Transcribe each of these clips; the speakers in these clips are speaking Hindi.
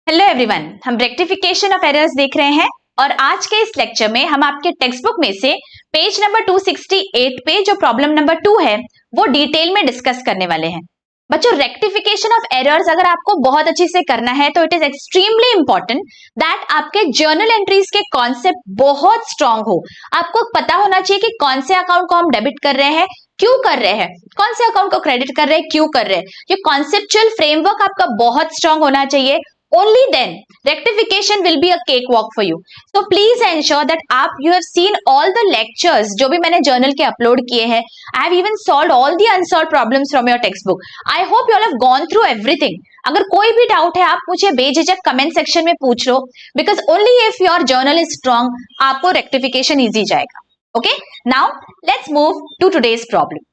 हेलो एवरीवन, हम रेक्टिफिकेशन ऑफ एरर्स देख रहे हैं और आज के इस लेक्चर में हम आपके टेक्स्ट बुक में से पेज नंबर 268 पे जो प्रॉब्लम नंबर 2 है वो डिटेल में डिस्कस करने वाले हैं। बच्चों, रेक्टिफिकेशन ऑफ एरर्स अगर आपको बहुत अच्छे से करना है तो it is extremely important that आपके जर्नल एंट्रीज के कॉन्सेप्ट बहुत स्ट्रांग हो। आपको पता होना चाहिए कि कौन से अकाउंट को हम डेबिट कर रहे हैं, क्यों कर रहे हैं, कौन से अकाउंट को क्रेडिट कर रहे हैं, क्यों कर रहे हैं। ये कॉन्सेप्चुअल फ्रेमवर्क आपका बहुत स्ट्रांग होना चाहिए। Only then rectification will be a cakewalk for you. So please ensure that you have seen all the lectures जो भी मैंने जर्नल के अपलोड किए हैं. I have even solved all the unsolved problems from your textbook. I hope you all have gone through everything. अगर कोई भी डाउट है आप मुझे बेझिझक कमेंट सेक्शन में पूछ लो, because only if your journal is strong आपको रेक्टिफिकेशन इजी जाएगा. Okay? Now let's move to today's problem.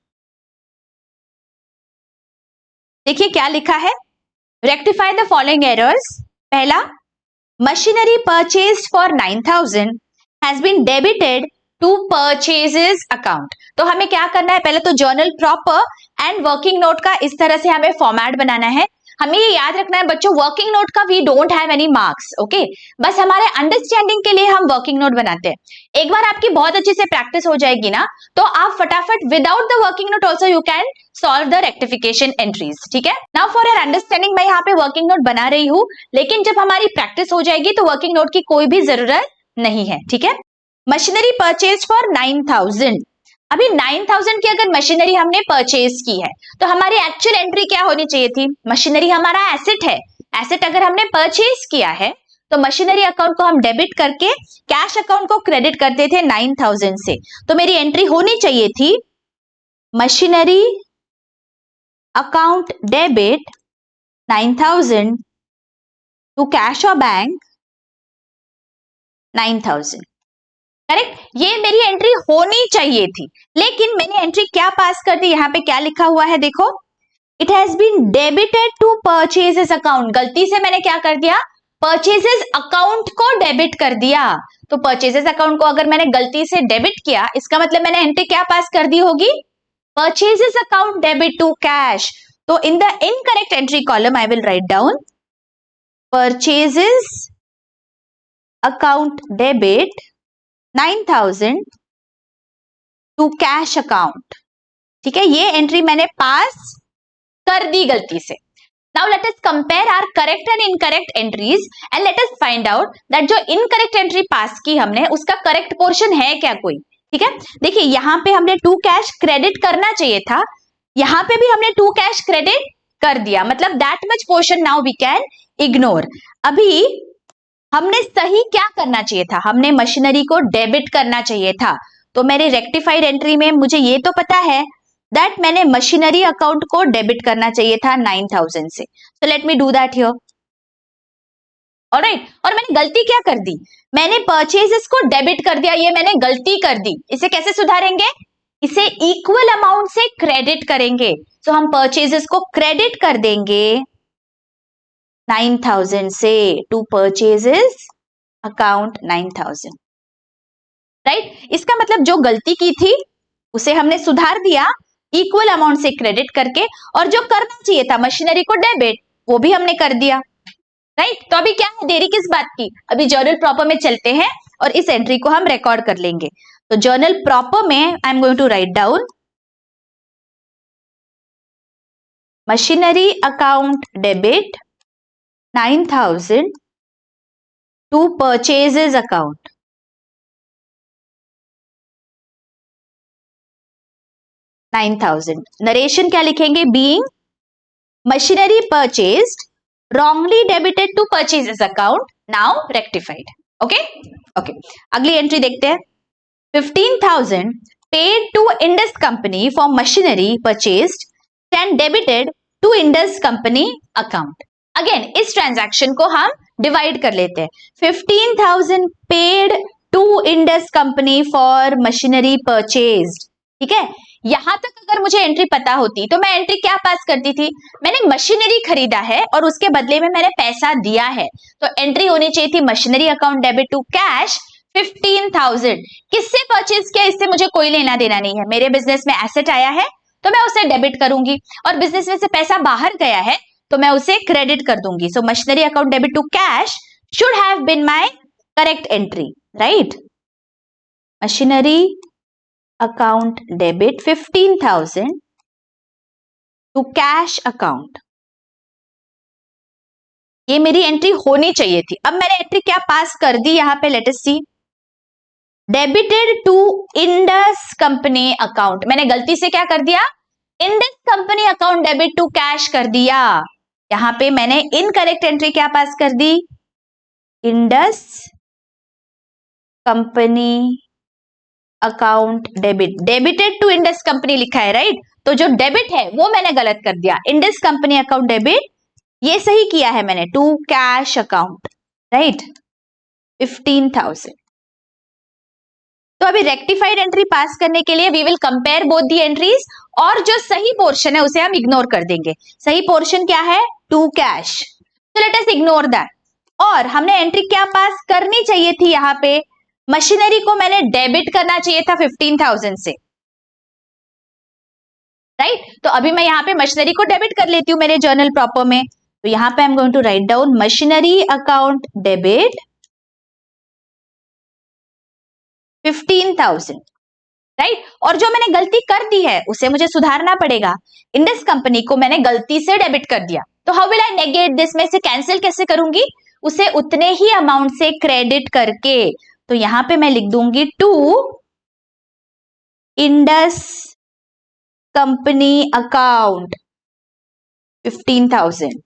देखिए क्या लिखा है. Rectify the following errors. पहला, machinery purchased for 9,000 has been debited to purchases account. तो हमें क्या करना है, पहले तो journal proper and working note का इस तरह से हमें फॉर्मेट बनाना है. हमें ये याद रखना है बच्चों, वर्किंग नोट का we don't have any marks. Okay, बस हमारे अंडरस्टैंडिंग के लिए हम वर्किंग नोट बनाते हैं. एक बार आपकी बहुत अच्छे से प्रैक्टिस हो जाएगी ना तो आप फटाफट without the working note also you can solve the rectification entries. ठीक है, नाउ फॉर योर अंडरस्टैंडिंग मैं यहाँ पे वर्किंग नोट बना रही हूँ, लेकिन जब हमारी प्रैक्टिस हो जाएगी तो वर्किंग नोट की कोई भी जरूरत नहीं है. ठीक है, मशीनरी परचेज फॉर 9,000. अभी 9,000 की अगर मशीनरी हमने परचेज की है तो हमारी एक्चुअल एंट्री क्या होनी चाहिए थी. मशीनरी हमारा एसेट है. एसेट अगर हमने परचेज किया है तो मशीनरी अकाउंट को हम डेबिट करके कैश अकाउंट को क्रेडिट करते थे 9,000 से. तो मेरी एंट्री होनी चाहिए थी machinery account debit 9,000 to cash और बैंक 9,000. करेक्ट, ये मेरी एंट्री होनी चाहिए थी, लेकिन मैंने एंट्री क्या पास कर दी. यहाँ पे क्या लिखा हुआ है देखो, it has been debited to purchases account. गलती से मैंने क्या कर दिया, परचेजेस अकाउंट को डेबिट कर दिया. तो परचेजेस अकाउंट को अगर मैंने गलती से डेबिट किया, इसका मतलब मैंने एंट्री क्या पास कर दी होगी, purchases account debit to cash. तो in the incorrect entry column I will write down purchases account debit 9,000 to cash account. ठीक है, ये एंट्री मैंने पास कर दी गलती से. Now let us compare our correct and incorrect entries and let us find out that जो इनकरेक्ट एंट्री पास की हमने उसका करेक्ट पोर्शन है क्या कोई. ठीक है, देखिए यहाँ पे हमने टू कैश क्रेडिट करना चाहिए था, यहाँ पे भी हमने टू कैश क्रेडिट कर दिया, मतलब that much portion now we can ignore. अभी हमने सही क्या करना चाहिए था, हमने मशीनरी को डेबिट करना चाहिए था. तो मेरे रेक्टिफाइड एंट्री में मुझे ये तो पता है दैट मैंने मशीनरी अकाउंट को डेबिट करना चाहिए था 9,000 से. So let me do that here. Alright, और मैंने गलती क्या कर दी, मैंने परचेजेस को डेबिट कर दिया, ये मैंने गलती कर दी. इसे कैसे सुधारेंगे, इसे इक्वल अमाउंट से क्रेडिट करेंगे. सो हम परचेजेस को क्रेडिट कर देंगे 9,000 से टू परचेजेस अकाउंट 9,000. राइट, इसका मतलब जो गलती की थी उसे हमने सुधार दिया इक्वल अमाउंट से क्रेडिट करके, और जो करना चाहिए था मशीनरी को डेबिट वो भी हमने कर दिया. राइट, तो अभी क्या है, देरी किस बात की, अभी जर्नल प्रॉपर में चलते हैं और इस एंट्री को हम रिकॉर्ड कर लेंगे. तो जर्नल प्रॉपर में I am going to write down machinery account debit 9,000 to purchases account. Narration क्या लिखेंगे, being machinery purchased wrongly debited to purchases account now rectified. Okay, okay. अगली एंट्री देखते हैं. 15,000 paid to Indus company for machinery purchased and debited to Indus company account. Again इस ट्रांजैक्शन को हम डिवाइड कर लेते हैं. 15,000 paid to Indus company for मशीनरी परचेज्ड. ठीक है, यहां तक अगर मुझे एंट्री पता होती तो मैं एंट्री क्या पास करती थी, मैंने मशीनरी खरीदा है और उसके बदले में मैंने पैसा दिया है. तो एंट्री होनी चाहिए थी machinery account debit to cash 15,000. किससे परचेज किया इससे मुझे कोई लेना देना नहीं है. मेरे बिजनेस में एसेट आया है तो मैं उसे डेबिट करूंगी, और बिजनेस में से पैसा बाहर गया है तो मैं उसे क्रेडिट कर दूंगी. So machinery account debit to cash should have been my correct entry, right. Machinery account debit 15,000 to cash account. ये मेरी एंट्री होनी चाहिए थी. अब मैंने एंट्री क्या पास कर दी यहां पे, let us see. Debited to Indus company account. मैंने गलती से क्या कर दिया, Indus company account debit to cash कर दिया. यहां पे मैंने इनकरेक्ट एंट्री क्या पास कर दी, Indus company account debit. Debited to Indus company लिखा है, राइट. तो जो डेबिट है वो मैंने गलत कर दिया. इंडस कंपनी अकाउंट डेबिट ये सही किया है मैंने, टू कैश अकाउंट, राइट. 15,000. तो अभी रेक्टिफाइड एंट्री पास करने के लिए we will compare both the entries, और जो सही पोर्शन है उसे हम इग्नोर कर देंगे. सही पोर्शन क्या है, टू कैश. तो लेट अस इग्नोर दैट. और हमने एंट्री क्या पास करनी चाहिए थी, यहाँ पे मशीनरी को मैंने डेबिट करना चाहिए था 15,000 से, राइट. तो अभी मैं यहाँ पे मशीनरी को डेबिट कर लेती हूँ मेरे जर्नल प्रॉपर में. तो यहाँ पे I am going to write down machinery account debit 15,000, right. और जो मैंने गलती कर दी है उसे मुझे सुधारना पड़ेगा. इंडस कंपनी को मैंने गलती से डेबिट कर दिया, तो how will I negate this, में से कैंसिल कैसे करूंगी, उसे उतने ही अमाउंट से क्रेडिट करके. तो यहां पे मैं लिख दूंगी to Indus company account 15,000,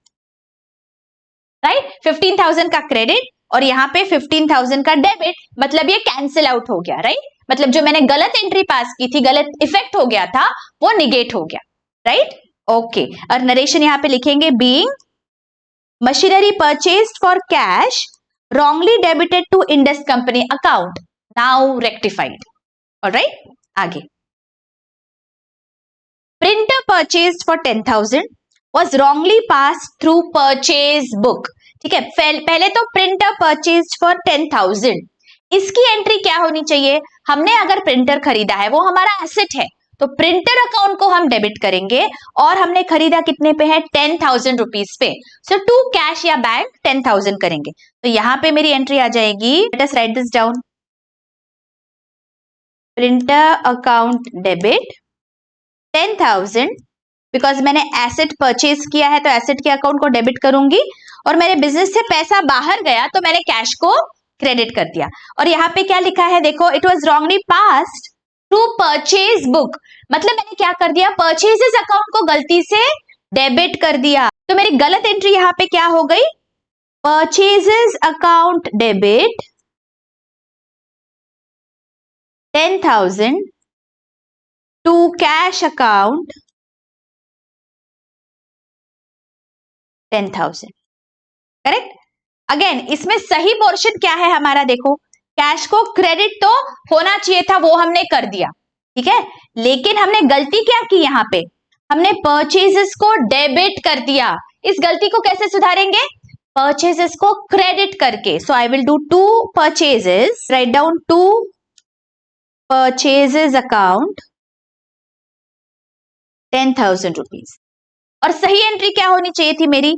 right. 15,000 का क्रेडिट और यहाँ पे 15,000 का डेबिट, मतलब ये कैंसिल आउट हो गया, राइट. मतलब जो मैंने गलत एंट्री पास की थी, गलत इफेक्ट हो गया था, वो निगेट हो गया, राइट. ओके. और नरेशन यहाँ पे लिखेंगे, being machinery purchased for cash wrongly debited to Indus company account, now rectified. Alright, आगे. Printer purchased for 10,000 was wrongly passed through purchase book. ठीक है, पहले तो प्रिंटर परचेज्ड फॉर 10,000, इसकी एंट्री क्या होनी चाहिए, हमने अगर प्रिंटर खरीदा है वो हमारा एसेट है, तो प्रिंटर अकाउंट को हम डेबिट करेंगे. और हमने खरीदा कितने पे है, 10,000 रुपीज पे. सो टू कैश या बैंक 10,000 करेंगे. तो यहां पे मेरी एंट्री आ जाएगी, let us right this down, printer account debit 10,000, because मैंने एसेट परचेज किया है तो एसेट के अकाउंट को डेबिट करूंगी. और मेरे बिजनेस से पैसा बाहर गया तो मैंने कैश को क्रेडिट कर दिया. और यहाँ पे क्या लिखा है देखो, it was wrongly passed through purchase book. मतलब मैंने क्या कर दिया, परचेजेस अकाउंट को गलती से डेबिट कर दिया. तो मेरी गलत एंट्री यहाँ पे क्या हो गई, purchases account debit 10,000 to cash account 10,000, correct. Again इसमें सही पोर्शन क्या है हमारा, देखो कैश को क्रेडिट तो होना चाहिए था, वो हमने कर दिया, ठीक है. लेकिन हमने गलती क्या की, यहाँ पे हमने परचेजेस को डेबिट कर दिया. इस गलती को कैसे सुधारेंगे, परचेजेस को क्रेडिट करके. So I will do to purchases, write down to purchases account 10,000 rupees. और सही एंट्री क्या होनी चाहिए थी मेरी,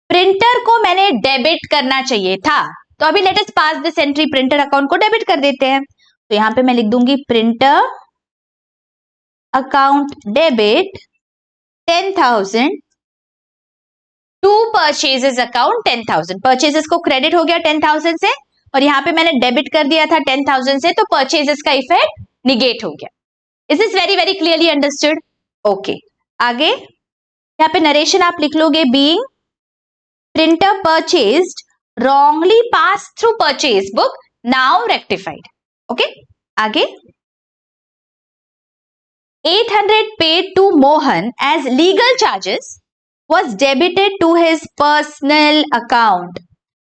प्रिंटर को मैंने डेबिट करना चाहिए था. तो अभी let us pass this entry, printer account को डेबिट कर देते हैं. तो यहां पे मैं लिख दूंगी printer account debit 10,000 to purchases account 10,000. Purchases को क्रेडिट हो गया 10,000 से, और यहां पे मैंने डेबिट कर दिया था 10,000 से, तो परचेजेस का इफेक्ट निगेट हो गया. Is this very very clearly understood. Okay, आगे यहाँ पे नरेशन आप लिख लोगे, being printer purchased wrongly passed through purchase book, now rectified. Okay, आगे. 800 paid to Mohan as legal charges was debited to his personal account.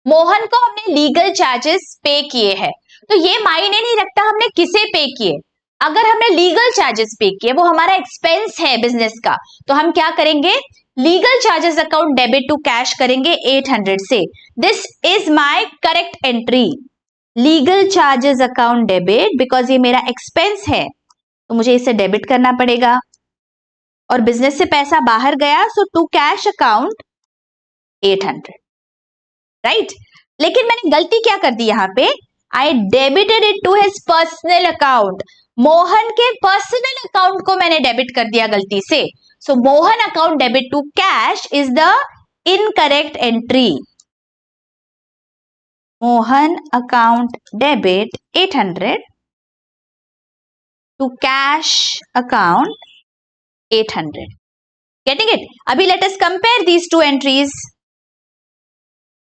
Mohan को हमने लीगल चार्जेस पे किए हैं, तो ये मायने नहीं रखता हमने किसे पे किए. अगर हमने लीगल चार्जेस पे किए, वो हमारा एक्सपेंस है बिजनेस का, तो हम क्या करेंगे, legal charges account debit to cash करेंगे 800 से. This is my correct entry, legal charges account debit, because ये मेरा एक्सपेंस है तो मुझे इसे डेबिट करना पड़ेगा. और बिजनेस से पैसा बाहर गया, so to cash account 800, right? लेकिन मैंने गलती क्या कर दी यहाँ पे, I debited it to his personal account. Mohan के पर्सनल अकाउंट को मैंने डेबिट कर दिया गलती से। So Mohan account debit to cash is the incorrect entry. Mohan account debit 800 to cash account 800. Getting it? अभी let us compare these two entries.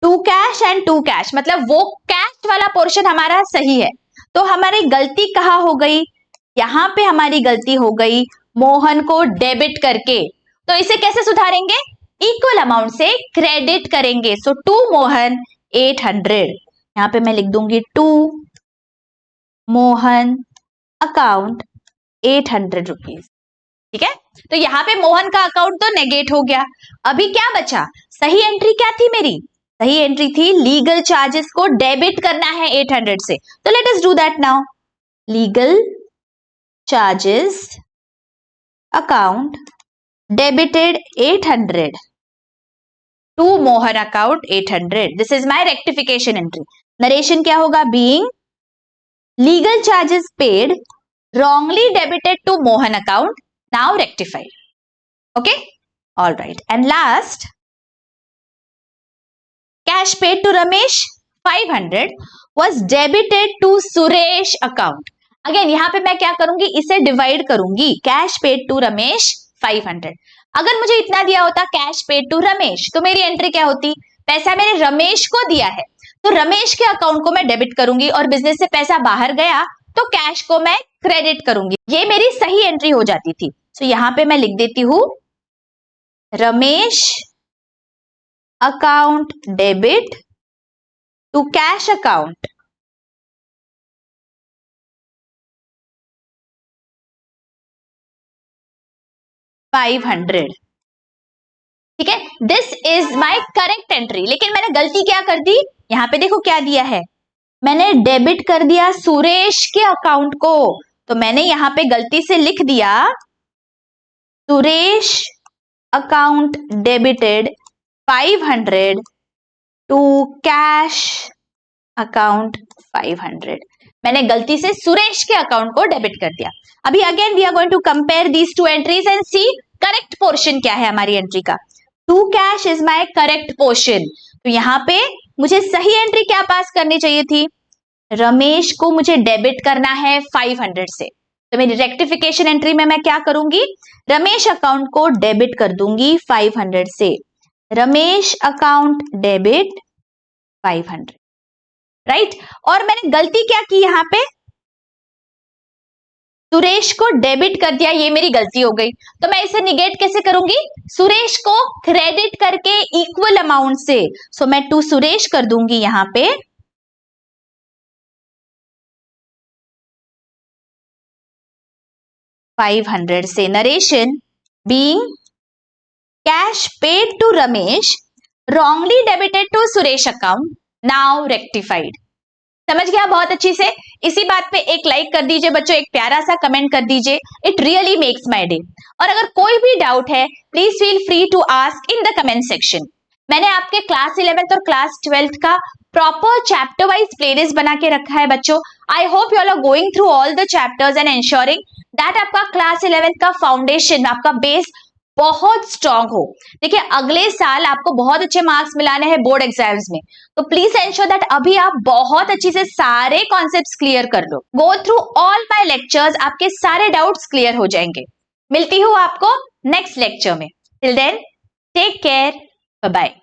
To cash and to cash, मतलब वो कैश वाला पोर्शन हमारा सही है। तो हमारी गलती कहाँ हो गई? यहाँ पे हमारी गलती हो गई मोहन को डेबिट करके। तो इसे कैसे सुधारेंगे? इक्वल अमाउंट से क्रेडिट करेंगे। सो टू मोहन 800, यहाँ पे मैं लिख दूंगी टू मोहन अकाउंट 800 रुपीज। ठीक है, तो यहाँ पे मोहन का अकाउंट तो नेगेट हो गया। अभी क्या बचा? सही एंट्री क्या थी मेरी? सही एंट्री थी लीगल चार्जेस को डेबिट करना है 800 से। तो let us do that now. Legal charges account debited 800 to Mohan account 800। This is my rectification entry. Narration क्या होगा? Being legal charges paid wrongly debited to Mohan account, now rectified. Okay, all right. And last, cash paid to Ramesh 500 was debited to Suresh account. Again यहाँ पे मैं क्या करूंगी? इसे डिवाइड करूंगी। Cash paid to Ramesh 500। अगर मुझे इतना दिया होता कैश पेड टू रमेश, तो मेरी एंट्री क्या होती? पैसा मैंने रमेश को दिया है तो रमेश के अकाउंट को मैं डेबिट करूंगी, और बिजनेस से पैसा बाहर गया तो कैश को मैं क्रेडिट करूंगी। ये मेरी सही एंट्री हो जाती थी। सो यहां पे मैं लिख देती हूं Ramesh account debit to cash account $500। ठीक है, this is my correct entry. लेकिन मैंने गलती क्या कर दी? यहाँ पे देखो क्या दिया है, मैंने डेबिट कर दिया सुरेश के अकाउंट को। तो मैंने यहाँ पे गलती से लिख दिया Suresh account debited 500 to cash account 500। मैंने गलती से सुरेश के अकाउंट को डेबिट कर दिया। अभी again we are going to compare these two entries and see correct portion क्या है हमारी एंट्री का। To cash is my correct portion. तो यहाँ पे मुझे सही एंट्री क्या पास करनी चाहिए थी? रमेश को मुझे डेबिट करना है 500 से। तो मेरी रेक्टिफिकेशन एंट्री में मैं क्या करूंगी? रमेश अकाउंट को डेबिट कर दूंगी 500 से। Ramesh account debit 500, right? और मैंने गलती क्या की? यहाँ पे सुरेश को डेबिट कर दिया, ये मेरी गलती हो गई। तो मैं इसे निगेट कैसे करूंगी? सुरेश को क्रेडिट करके इक्वल अमाउंट से। सो मैं टू सुरेश कर दूंगी यहां पे 500 से। Narration being cash paid to Ramesh wrongly debited to Suresh account, now rectified. समझ गया बहुत अच्छी से? इसी बात पे एक लाइक कर दीजिए बच्चों, एक प्यारा सा कमेंट कर दीजिए। It really makes my day. और अगर कोई भी डाउट है please feel free to ask in the comment section. मैंने आपके क्लास 11th और क्लास 12th का प्रॉपर चैप्टर वाइज प्लेलिस्ट बना के रखा है बच्चों। I hope you all are going through all the chapters and ensuring that आपका क्लास 11th का फाउंडेशन, आपका बेस बहुत स्ट्रांग हो। देखिए अगले साल आपको बहुत अच्छे मार्क्स मिलाने हैं बोर्ड एग्जाम्स में, तो प्लीज एंश्योर दैट अभी आप बहुत अच्छी से सारे कॉन्सेप्ट्स क्लियर कर लो। Go through all my lectures, आपके सारे डाउट्स क्लियर हो जाएंगे। मिलती हूँ आपको नेक्स्ट लेक्चर में। Till then take care, bye bye.